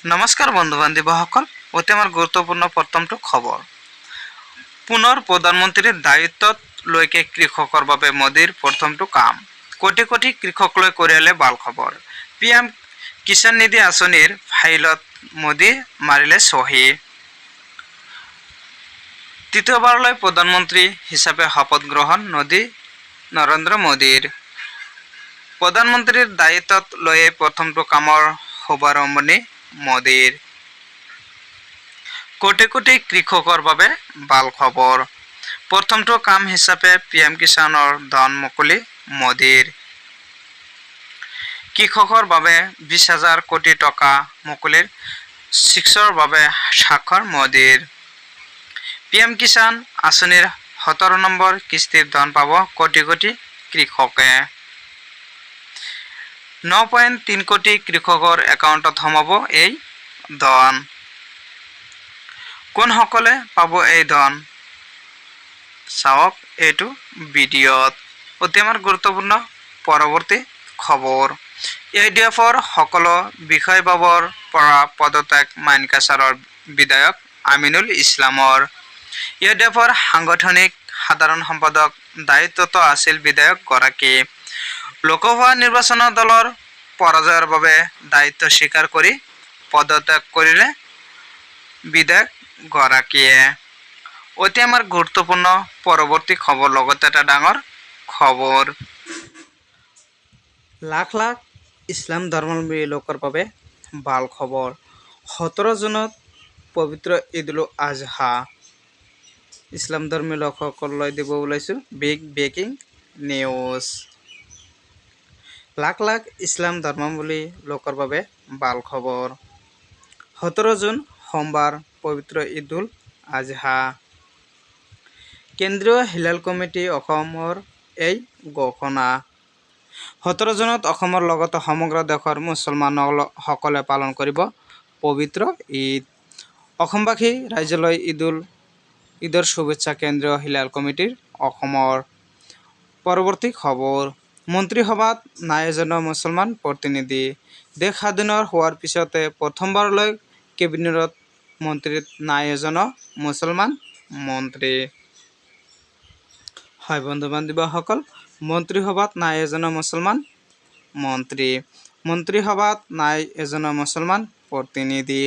নমস্কাৰ বন্ধু বান্ধৱীসকল, অতি আমাৰ গুৰুত্বপূৰ্ণ প্ৰথমটো খবৰ। পুনৰ প্ৰধানমন্ত্ৰীৰ দায়িত্বত লৈকে কৃষকৰ বাবে মোদীৰ প্ৰথমটো কাম। কোটি কোটি কৃষক লৈ কৰিলে ভাল খবৰ। PM কিষাণ নিধি আঁচনিৰ ফাইলত মোদী মাৰিলে চহী। তৃতীয়বাৰলৈ প্ৰধানমন্ত্ৰী হিচাপে শপত গ্ৰহণ নৰেন্দ্ৰ মোদীৰ। প্ৰধানমন্ত্ৰীৰ দায়িত্বত লৈয়ে প্ৰথমটো কামৰ শুভাৰম্ভণি মোদীৰ। কোটি কোটি কৃষকৰ বাবে ভাল খবৰ। প্ৰথমটো কাম হিচাপে PM কিষাণৰ ধন মুকলি মোদীৰ। কৃষকৰ বাবে 20,000 কোটি টকা মুকলিৰ চিক্সৰ বাবে স্বাক্ষৰ মোদীৰ। PM কিষাণ আঁচনিৰ 17 নম্বৰ কিস্তিৰ ধন পাব কোটি কোটি কৃষকে। 9.3 কোটি কৃষকৰ একাউণ্টত সোমাব এই ধন। কোনসকলে পাব এই ধন? চাওক এইটো ভিডিঅ'ত। অতি আমাৰ গুৰুত্বপূৰ্ণ পৰৱৰ্তী খবৰ। ADF-ৰ সকলো বিষয়ববীৰ পৰা পদত্যাগ মাইনকাছাৰৰ বিধায়ক আমিনুল ইছলামৰ। ADF-ৰ সাংগঠনিক সাধাৰণ সম্পাদক দায়িত্বত আছিল বিধায়ক গৰাকী। লোকসভা নিৰ্বাচনত দলৰ পৰাজয়ৰ বাবে দায়িত্ব স্বীকাৰ কৰি পদত্যাগ কৰিলে বিধায়ক গৰাকীয়ে। অতি আমাৰ গুৰুত্বপূৰ্ণ পৰৱৰ্তী খবৰ, লগতে এটা ডাঙৰ খবৰ। লাখ লাখ ইছলাম ধৰ্মাৱলম্বী লোকৰ বাবে ভাল খবৰ। 17 জুনত পবিত্ৰ ঈদ-উল আজহা। ইছলাম ধৰ্মী লোকসকললৈ দিব ওলাইছোঁ big breaking news. Lakh lakh Islam ধৰ্মাৱলম্বী লোকৰ বাবে ভাল খবৰ। 17 জুন সোমবাৰ পবিত্ৰ ঈদ-উল আজহা। কেন্দ্ৰীয় হিলাল কমিটি অসমৰ এই ঘোষণা। 17 জুনত অসমৰ লগতে সমগ্ৰ দেশৰ মুছলমানসকলে পালন কৰিব পবিত্ৰ ঈদ। অসমবাসী ৰাইজলৈ ঈদৰ শুভেচ্ছা কেন্দ্ৰীয় হিলাল কমিটিৰ অসমৰ। পৰৱৰ্তী খবৰ। মন্ত্ৰীসভাত নাই এজনো মুছলমান প্ৰতিনিধি। দেশ স্বাধীন হোৱাৰ পিছতে প্ৰথমবাৰলৈ কেবিনেটত মন্ত্ৰীত নাই এজনো মুছলমান মন্ত্ৰী। হয় বন্ধু বান্ধৱীসকল, মন্ত্ৰীসভাত নাই এজনো মুছলমান মন্ত্ৰী। মন্ত্ৰীসভাত নাই এজনো মুছলমান প্ৰতিনিধি।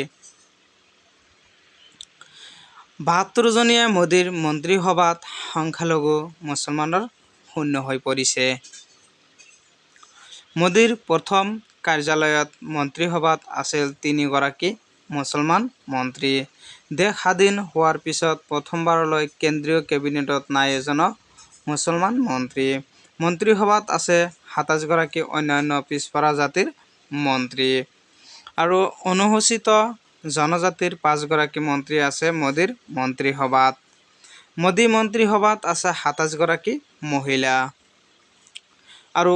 72 জনীয়া মোদীৰ মন্ত্ৰীসভাত সংখ্যালঘু মুছলমানৰ শূন্য হৈ পৰিছে। মোদীৰ প্ৰথম কাৰ্যালয়ত মন্ত্ৰীসভাত আছিল 3 গৰাকী মুছলমান মন্ত্ৰী। দেশ স্বাধীন হোৱাৰ পিছত প্ৰথমবাৰলৈ কেন্দ্ৰীয় কেবিনেটত নাই এজনো মুছলমান মন্ত্ৰী। মন্ত্ৰীসভাত আছে 27 গৰাকী অন্যান্য পিছপৰা জাতিৰ মন্ত্ৰী আৰু অনুসূচিত জনজাতিৰ 5 গৰাকী মন্ত্ৰী আছে মোদীৰ মন্ত্ৰীসভাত। মোদী মন্ত্ৰীসভাত আছে 27 গৰাকী মহিলা আৰু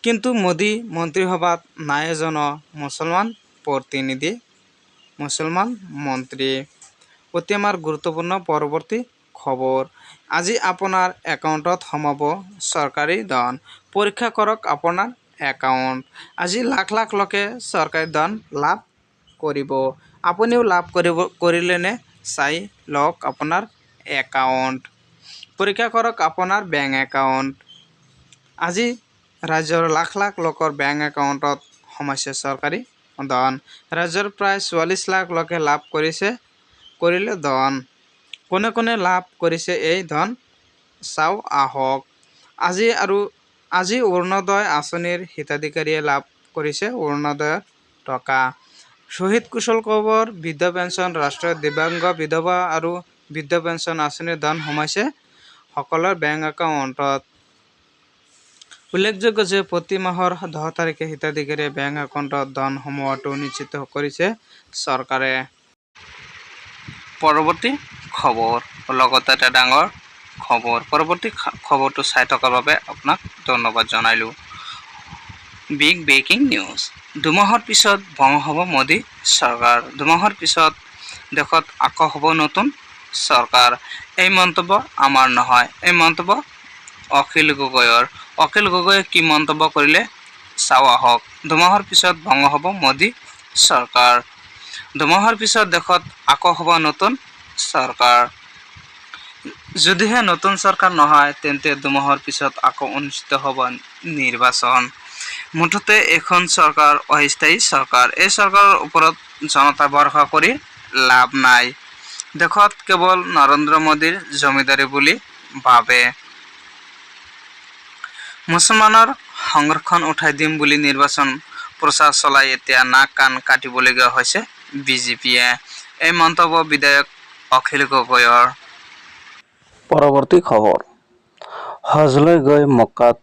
কিন্তু মোদী মন্ত্ৰীসভাত নাই এজনো মুছলমান প্ৰতিনিধি, মুছলমান মন্ত্ৰী। অতি আমাৰ গুৰুত্বপূৰ্ণ পৰৱৰ্তী খবৰ। আজি আপোনাৰ একাউণ্টত সোমাব চৰকাৰী ধন। পৰীক্ষা কৰক আপোনাৰ একাউণ্ট। আজি লাখ লাখ লোকে চৰকাৰী ধন লাভ কৰিব। আপুনিও লাভ কৰিলেনে? চাই লওক আপোনাৰ একাউণ্ট। পৰীক্ষা কৰক আপোনাৰ বেংক একাউণ্ট। আজি ৰাজ্যৰ লাখ লাখ লোকৰ বেংক একাউণ্টত সোমাইছে চৰকাৰী ধন। ৰাজ্যৰ প্ৰায় 44 লাখ লোকে লাভ কৰিলে ধন। কোনে কোনে লাভ কৰিছে এই ধন চাওঁ আহক। আজি অৰুণোদয় আঁচনিৰ হিতাধিকাৰীয়ে লাভ কৰিছে অৰুণোদয়ৰ টকা। শ্বহীদ কুশল কোঁৱৰ বৃদ্ধ পেঞ্চন, ৰাষ্ট্ৰীয় দিব্যাংগ বিধৱা আৰু বৃদ্ধ পেঞ্চন আঁচনিৰ ধন সোমাইছে সকলোৰে বেংক একাউণ্টত। উল্লেখযোগ্য যে প্ৰতি মাহৰ 10 তাৰিখে হিতাধিকাৰীয়ে বেংক একাউণ্টত ধন সোমোৱাটো নিশ্চিত কৰিছে চৰকাৰে। পৰৱৰ্তী খবৰ, লগতে এটা ডাঙৰ খবৰ। পৰৱৰ্তী খবৰটো চাই থকাৰ বাবে আপোনাক ধন্যবাদ জনাইলোঁ। Big breaking news. দুমাহৰ পিছত ভংগ হ'ব মোদী চৰকাৰ। দুমাহৰ পিছত দেশত আকৌ হ'ব নতুন চৰকাৰ। এই মন্তব্য আমাৰ নহয়, এই মন্তব্য অখিল গগৈৰ। অখিল গগৈয়ে কি মন্তব্য কৰিলে চাওঁ আহক। দুমাহৰ পিছত ভংগ হ'ব মোদী চৰকাৰ। দুমাহৰ পিছত দেশত আকৌ হ'ব নতুন চৰকাৰ। যদিহে নতুন চৰকাৰ নহয় তেন্তে দুমাহৰ পিছত আকৌ অনুষ্ঠিত হ'ব নিৰ্বাচন। মুঠতে এখন চৰকাৰ অস্থায়ী চৰকাৰ। এই চৰকাৰৰ ওপৰত জনতা ভৰসা কৰি লাভ নাই। দেশত কেৱল নৰেন্দ্ৰ মোদীৰ জমিদাৰী বুলি ভাবে। মুছলমানৰ সংৰক্ষণ উঠাই দিম বুলি নিৰ্বাচন প্ৰচাৰ চলাই এতিয়া নাক কাণ কাটিবলগীয়া হৈছে বিজেপিয়ে। এই মন্তব্য বিধায়ক অখিল গগৈৰ। পৰৱৰ্তী খবৰ, হজলৈ গৈ মক্কাত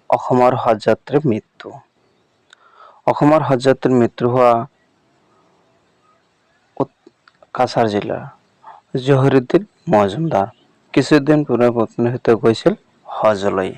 অসমৰ হজযাত্ৰীৰ মৃত্যু। অসমৰ হজযাত্ৰীৰ মৃত্যু হোৱা কাছাৰ জিলাৰ জহিৰুদ্দিন মজুমদাৰ কিছুদিন পূৰ্বে পত্নীৰ সৈতে গৈছিল হজলৈ।